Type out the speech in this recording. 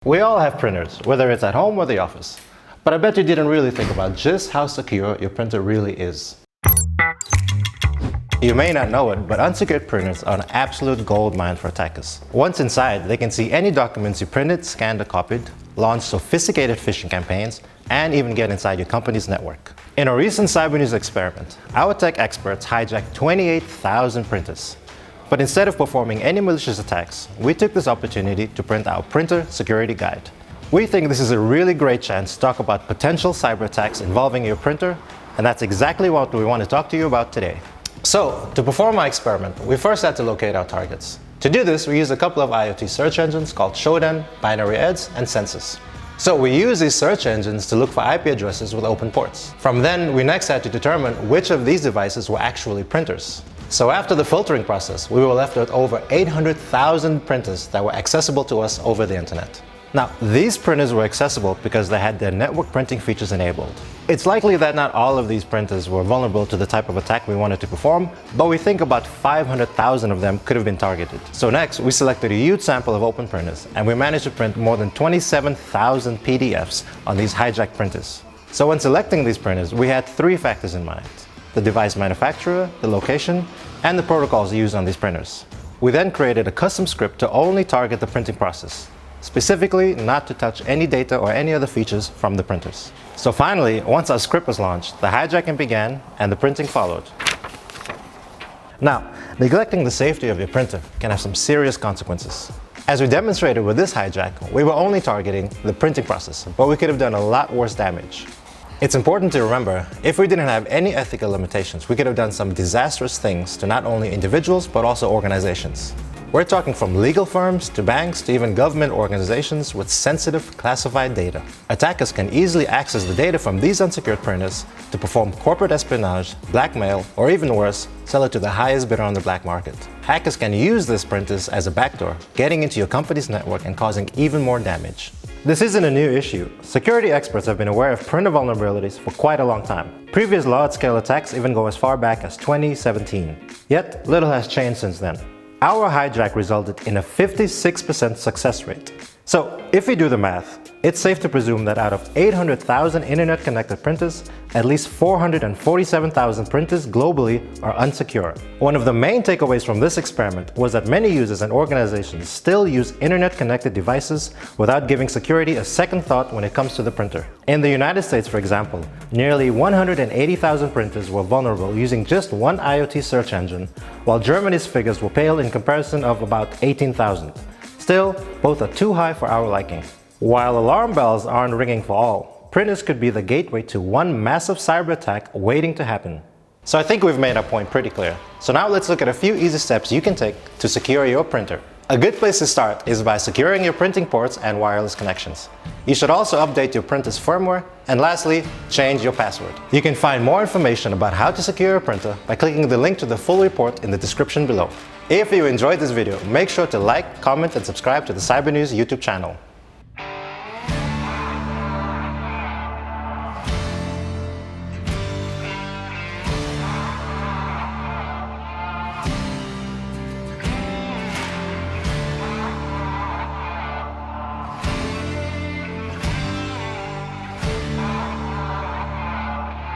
We all have printers, whether it's at home or the office. But I bet you didn't really think about just how secure your printer really is. You may not know it, but unsecured printers are an absolute goldmine for attackers. Once inside, they can see any documents you printed, scanned, or copied, launch sophisticated phishing campaigns, and even get inside your company's network. In a recent CyberNews experiment, our tech experts hijacked 28,000 printers. But instead of performing any malicious attacks, we took this opportunity to print our printer security guide. We think this is a really great chance to talk about potential cyber attacks involving your printer, and that's exactly what we want to talk to you about today. So, to perform our experiment, we first had to locate our targets. To do this, we used a couple of IoT search engines called Shodan, Binary Ads, and Census. So we used these search engines to look for IP addresses with open ports. From then, we next had to determine which of these devices were actually printers. So after the filtering process, we were left with over 800,000 printers that were accessible to us over the internet. Now, these printers were accessible because they had their network printing features enabled. It's likely that not all of these printers were vulnerable to the type of attack we wanted to perform, but we think about 500,000 of them could have been targeted. So next, we selected a huge sample of open printers, and we managed to print more than 27,000 PDFs on these hijacked printers. So when selecting these printers, we had three factors in mind: the device manufacturer, the location, and the protocols used on these printers. We then created a custom script to only target the printing process, specifically not to touch any data or any other features from the printers. So finally, once our script was launched, the hijacking began and the printing followed. Now, neglecting the safety of your printer can have some serious consequences. As we demonstrated with this hijack, we were only targeting the printing process, but we could have done a lot worse damage. It's important to remember, if we didn't have any ethical limitations, we could have done some disastrous things to not only individuals, but also organizations. We're talking from legal firms to banks to even government organizations with sensitive classified data. Attackers can easily access the data from these unsecured printers to perform corporate espionage, blackmail, or even worse, sell it to the highest bidder on the black market. Hackers can use these printers as a backdoor, getting into your company's network and causing even more damage. This isn't a new issue. Security experts have been aware of printer vulnerabilities for quite a long time. Previous large-scale attacks even go as far back as 2017. Yet, little has changed since then. Our hijack resulted in a 56% success rate. So, if we do the math, it's safe to presume that out of 800,000 internet-connected printers, at least 447,000 printers globally are unsecure. One of the main takeaways from this experiment was that many users and organizations still use internet-connected devices without giving security a second thought when it comes to the printer. In the United States, for example, nearly 180,000 printers were vulnerable using just one IoT search engine, while Germany's figures were pale in comparison of about 18,000. Still, both are too high for our liking. While alarm bells aren't ringing for all, printers could be the gateway to one massive cyber attack waiting to happen. So I think we've made our point pretty clear. So now let's look at a few easy steps you can take to secure your printer. A good place to start is by securing your printing ports and wireless connections. You should also update your printer's firmware, and lastly, change your password. You can find more information about how to secure your printer by clicking the link to the full report in the description below. If you enjoyed this video, make sure to like, comment, and subscribe to the CyberNews YouTube channel.